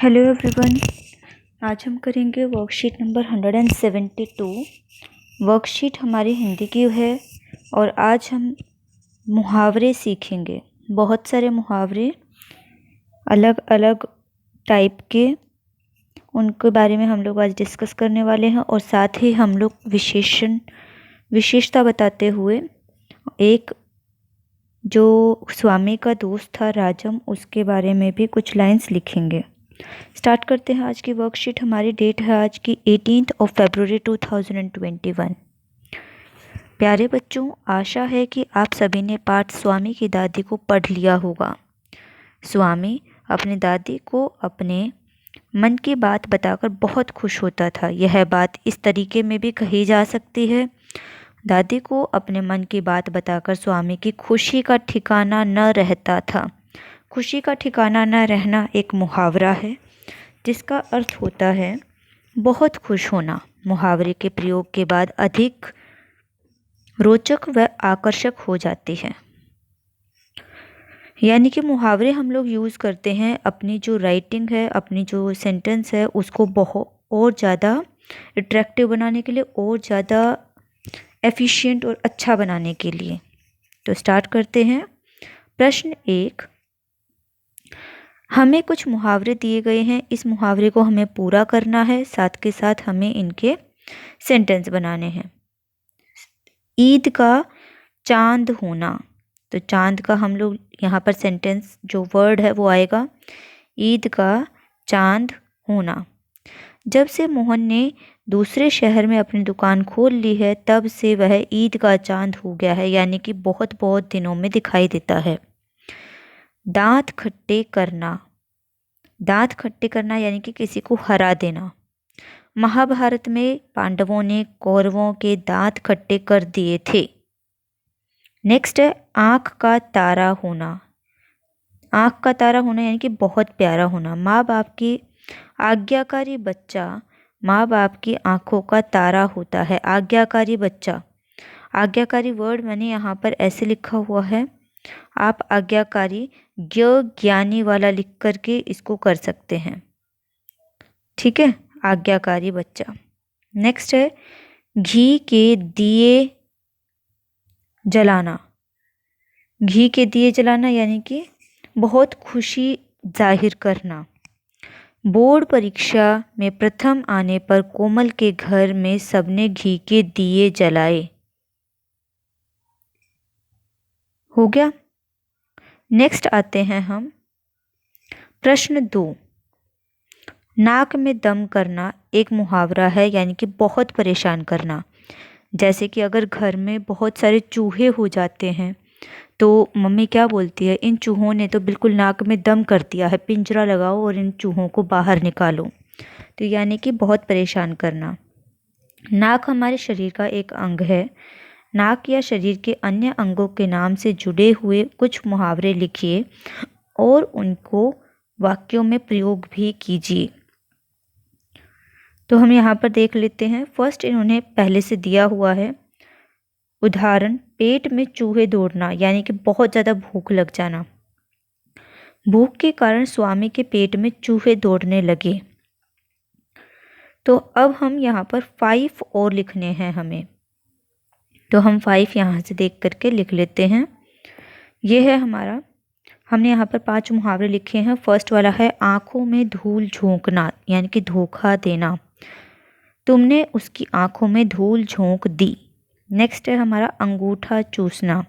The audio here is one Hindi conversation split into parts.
Hello everyone. आज हम करेंगे वर्कशीट नंबर 172। वर्कशीट हमारी हिंदी की है और आज हम मुहावरे सीखेंगे। बहुत सारे मुहावरे अलग अलग टाइप के, उनके बारे में हम लोग आज डिस्कस करने वाले हैं और साथ ही हम लोग विशेषता बताते हुए एक जो स्वामी का दोस्त था राजम, उसके बारे में भी कुछ लाइंस लिखेंगे। स्टार्ट करते हैं आज की वर्कशीट। हमारी डेट है आज की 18 फरवरी 2021। प्यारे बच्चों, आशा है कि आप सभी ने पाठ स्वामी की दादी को पढ़ लिया होगा। स्वामी अपनी दादी को अपने मन की बात बताकर बहुत खुश होता था। यह बात इस तरीके में भी कही जा सकती है, दादी को अपने मन की बात बताकर स्वामी की खुशी का ठिकाना न रहता था। खुशी का ठिकाना न रहना एक मुहावरा है जिसका अर्थ होता है बहुत खुश होना। मुहावरे के प्रयोग के बाद अधिक रोचक व आकर्षक हो जाती है। यानी कि मुहावरे हम लोग यूज़ करते हैं अपनी जो राइटिंग है, अपनी जो सेंटेंस है, उसको बहुत और ज़्यादा अट्रैक्टिव बनाने के लिए, और ज़्यादा एफिशिएंट और अच्छा बनाने के लिए। तो स्टार्ट करते हैं। प्रश्न 1, हमें कुछ मुहावरे दिए गए हैं। इस मुहावरे को हमें पूरा करना है, साथ के साथ हमें इनके सेंटेंस बनाने हैं। ईद का चांद होना, तो चांद का हम लोग यहाँ पर सेंटेंस जो वर्ड है वो आएगा ईद का चांद होना। जब से मोहन ने दूसरे शहर में अपनी दुकान खोल ली है, तब से वह ईद का चांद हो गया है, यानी कि बहुत बहुत दिनों में दिखाई देता है। दांत खट्टे करना, दांत खट्टे करना यानी कि किसी को हरा देना। महाभारत में पांडवों ने कौरवों के दांत खट्टे कर दिए थे। नेक्स्ट है आँख का तारा होना। आँख का तारा होना यानी कि बहुत प्यारा होना। माँ बाप की आज्ञाकारी बच्चा माँ बाप की आँखों का तारा होता है। आज्ञाकारी बच्चा, आज्ञाकारी वर्ड मैंने यहाँ पर ऐसे लिखा हुआ है, आप आज्ञाकारी ज्ञानी वाला लिख करके इसको कर सकते हैं, ठीक है। आज्ञाकारी बच्चा। नेक्स्ट है घी के दिए जलाना। घी के दिए जलाना यानी कि बहुत खुशी जाहिर करना। बोर्ड परीक्षा में प्रथम आने पर कोमल के घर में सबने घी के दिए जलाए। हो गया। नेक्स्ट आते हैं हम प्रश्न 2। नाक में दम करना एक मुहावरा है, यानी कि बहुत परेशान करना। जैसे कि अगर घर में बहुत सारे चूहे हो जाते हैं तो मम्मी क्या बोलती है, इन चूहों ने तो बिल्कुल नाक में दम कर दिया है, पिंजरा लगाओ और इन चूहों को बाहर निकालो। तो यानी कि बहुत परेशान करना। नाक हमारे शरीर का एक अंग है। नाक या शरीर के अन्य अंगों के नाम से जुड़े हुए कुछ मुहावरे लिखिए और उनको वाक्यों में प्रयोग भी कीजिए। तो हम यहाँ पर देख लेते हैं। फर्स्ट इन्होंने पहले से दिया हुआ है उदाहरण, पेट में चूहे दौड़ना यानी कि बहुत ज़्यादा भूख लग जाना। भूख के कारण स्वामी के पेट में चूहे दौड़ने लगे। तो अब हम यहाँ पर 5 और लिखने हैं हमें, तो हम 5 यहाँ से देख करके लिख लेते हैं। ये है हमारा, हमने यहाँ पर 5 मुहावरे लिखे हैं। फर्स्ट वाला है आँखों में धूल झोंकना यानी कि धोखा देना। तुमने उसकी आँखों में धूल झोंक दी। नेक्स्ट है हमारा अंगूठा चूसना,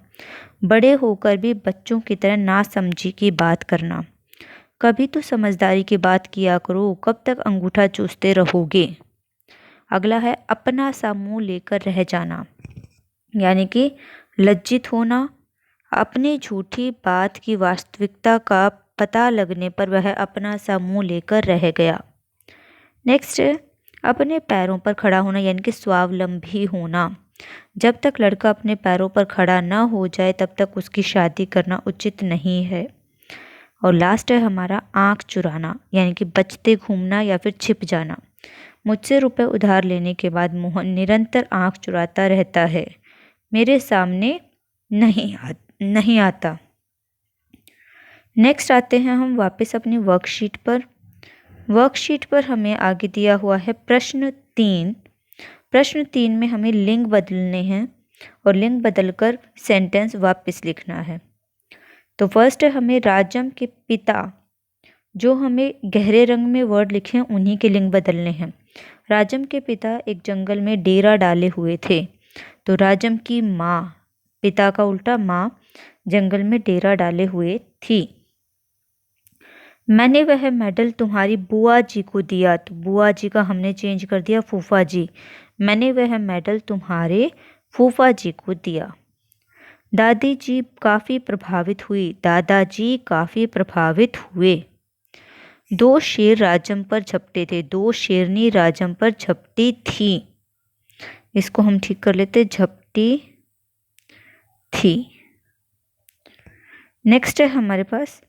बड़े होकर भी बच्चों की तरह नासमझी की बात करना। कभी तो समझदारी की बात किया करो, कब तक अंगूठा चूसते रहोगे। अगला है अपना सा मुँह लेकर रह जाना, यानी कि लज्जित होना। अपनी झूठी बात की वास्तविकता का पता लगने पर वह अपना सा मुँह लेकर रह गया। नेक्स्ट है अपने पैरों पर खड़ा होना यानी कि स्वावलंबी होना। जब तक लड़का अपने पैरों पर खड़ा न हो जाए तब तक उसकी शादी करना उचित नहीं है। और लास्ट है हमारा आँख चुराना यानी कि बचते घूमना या फिर छिप जाना। मुझसे रुपए उधार लेने के बाद मोहन निरंतर आँख चुराता रहता है, मेरे सामने नहीं आता। नेक्स्ट आते हैं हम वापस अपनी वर्कशीट पर। वर्कशीट पर हमें आगे दिया हुआ है प्रश्न 3। प्रश्न 3 में हमें लिंग बदलने हैं और लिंग बदलकर सेंटेंस वापस लिखना है। तो फर्स्ट है हमें राजम के पिता, जो हमें गहरे रंग में वर्ड लिखे हैं उन्हीं के लिंग बदलने हैं। राजम के पिता एक जंगल में डेरा डाले हुए थे। तो राजम की माँ, पिता का उल्टा माँ, जंगल में डेरा डाले हुए थी। मैंने वह मेडल तुम्हारी बुआ जी को दिया। तो बुआ जी का हमने चेंज कर दिया फूफा जी। मैंने वह मेडल तुम्हारे फूफा जी को दिया। दादी जी काफ़ी प्रभावित हुई। दादाजी काफ़ी प्रभावित हुए। 2 शेर राजम पर झपटे थे। 2 शेरनी राजम पर झपटी थी। इसको हम ठीक कर लेते, झपटी थी। नेक्स्ट है हमारे पास,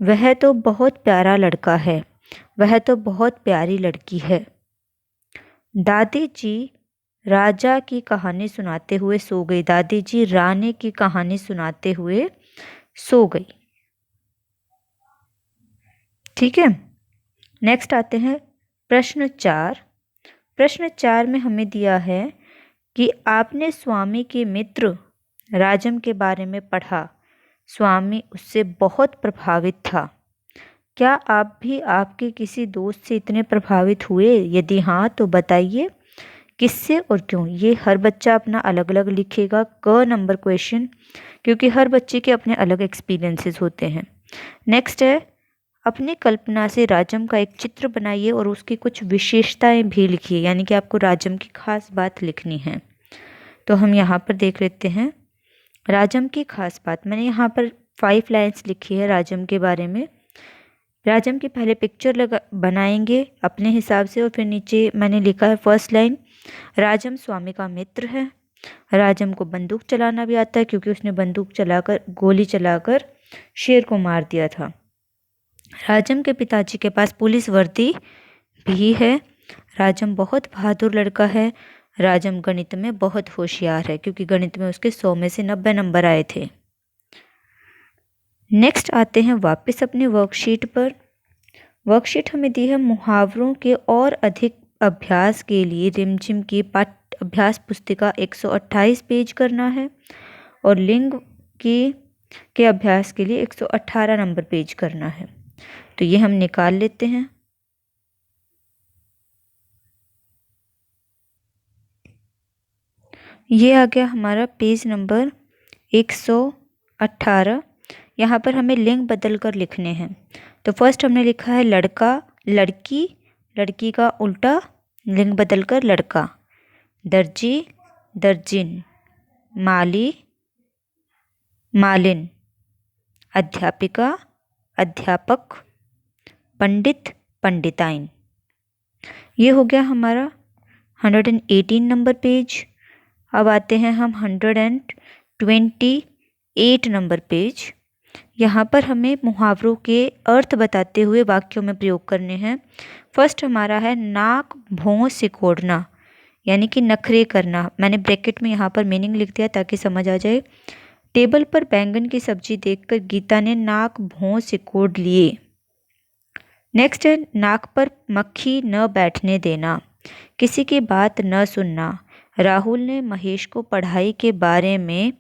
वह तो बहुत प्यारा लड़का है। वह तो बहुत प्यारी लड़की है। दादी जी राजा की कहानी सुनाते हुए सो गई। दादी जी रानी की कहानी सुनाते हुए सो गई। ठीक है, नेक्स्ट आते हैं प्रश्न 4। प्रश्न 4 में हमें दिया है कि आपने स्वामी के मित्र राजम के बारे में पढ़ा। स्वामी उससे बहुत प्रभावित था। क्या आप भी आपके किसी दोस्त से इतने प्रभावित हुए? यदि हाँ तो बताइए किससे और क्यों। ये हर बच्चा अपना अलग अलग लिखेगा, क नंबर क्वेश्चन, क्योंकि हर बच्चे के अपने अलग एक्सपीरियंसेस होते हैं। नेक्स्ट है, अपनी कल्पना से राजम का एक चित्र बनाइए और उसकी कुछ विशेषताएं भी लिखिए, यानी कि आपको राजम की खास बात लिखनी है। तो हम यहाँ पर देख लेते हैं राजम की खास बात। मैंने यहाँ पर 5 लाइन्स लिखी है राजम के बारे में। राजम की पहले पिक्चर बनाएंगे अपने हिसाब से, और फिर नीचे मैंने लिखा है फर्स्ट लाइन, राजम स्वामी का मित्र है। राजम को बंदूक चलाना भी आता है क्योंकि उसने बंदूक चलाकर, गोली चलाकर शेर को मार दिया था। राजम के पिताजी के पास पुलिस वर्दी भी है। राजम बहुत बहादुर लड़का है। राजम गणित में बहुत होशियार है क्योंकि गणित में उसके 100 में से 90 नंबर आए थे। नेक्स्ट आते हैं वापस अपनी वर्कशीट पर। वर्कशीट हमें दी है मुहावरों के और अधिक अभ्यास के लिए रिमझिम की पाठ्य अभ्यास पुस्तिका 128 पेज करना है और लिंग के अभ्यास के लिए 118 नंबर पेज करना है। तो ये हम निकाल लेते हैं। ये आ गया हमारा पेज नंबर 118। यहाँ पर हमें लिंग बदल कर लिखने हैं। तो फर्स्ट हमने लिखा है लड़का, लड़की, लड़की का उल्टा लिंग बदल कर लड़का। दर्जी, दर्जिन। माली, मालिन। अध्यापिका, अध्यापक। पंडित, पंडिताइन। ये हो गया हमारा 118 नंबर पेज। अब आते हैं हम 128 नंबर पेज। यहाँ पर हमें मुहावरों के अर्थ बताते हुए वाक्यों में प्रयोग करने हैं। फर्स्ट हमारा है नाक भौं सिकोड़ना, यानी कि नखरे करना। मैंने ब्रैकेट में यहाँ पर मीनिंग लिख दिया ताकि समझ आ जाए। टेबल पर बैंगन की सब्जी देखकर गीता ने नाक भौं सिकोड़ लिए। नेक्स्ट है नाक पर मक्खी न बैठने देना, किसी की बात न सुनना। राहुल ने महेश को पढ़ाई के बारे में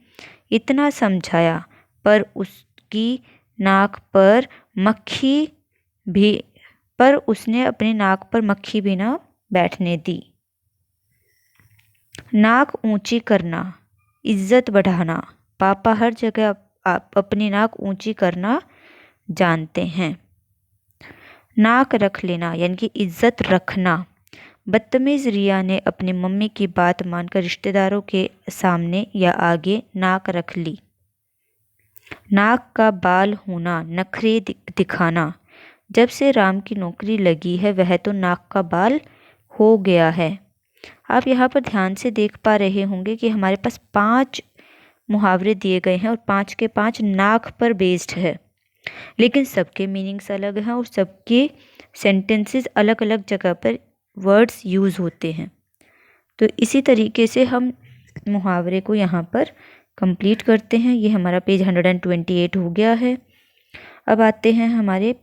इतना समझाया पर उसने अपनी नाक पर मक्खी भी न बैठने दी। नाक ऊंची करना, इज्जत बढ़ाना। पापा हर जगह आप अपनी नाक ऊंची करना जानते हैं। नाक रख लेना यानी कि इज्जत रखना। बदतमीज रिया ने अपनी मम्मी की बात मानकर रिश्तेदारों के सामने या आगे नाक रख ली। नाक का बाल होना, नखरे दिखाना। जब से राम की नौकरी लगी है वह तो नाक का बाल हो गया है। आप यहाँ पर ध्यान से देख पा रहे होंगे कि हमारे पास 5 मुहावरे दिए गए हैं और 5 के 5 नाक पर बेस्ड है, लेकिन सबके मीनिंग्स अलग हैं और सबके सेंटेंसेस अलग अलग जगह पर वर्ड्स यूज़ होते हैं। तो इसी तरीके से हम मुहावरे को यहाँ पर कंप्लीट करते हैं। ये हमारा पेज 128 हो गया है। अब आते हैं हमारे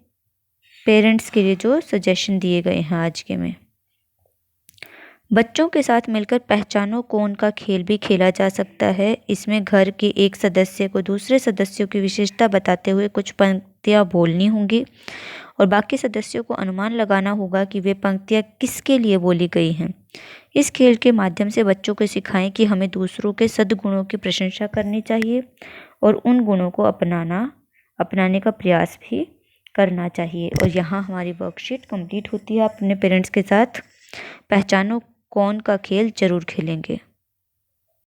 पेरेंट्स के लिए जो सजेशन दिए गए हैं आज के में। बच्चों के साथ मिलकर पहचानो कौन का खेल भी खेला जा सकता है। इसमें घर के एक सदस्य को दूसरे सदस्यों की विशेषता बताते हुए कुछ पंक्तियाँ बोलनी होंगी और बाकी सदस्यों को अनुमान लगाना होगा कि वे पंक्तियाँ किसके लिए बोली गई हैं। इस खेल के माध्यम से बच्चों को सिखाएं कि हमें दूसरों के सद्गुणों की प्रशंसा करनी चाहिए और उन गुणों को अपनाने का प्रयास भी करना चाहिए। और यहाँ हमारी वर्कशीट कंप्लीट होती है। अपने पेरेंट्स के साथ पहचानो कौन का खेल जरूर खेलेंगे।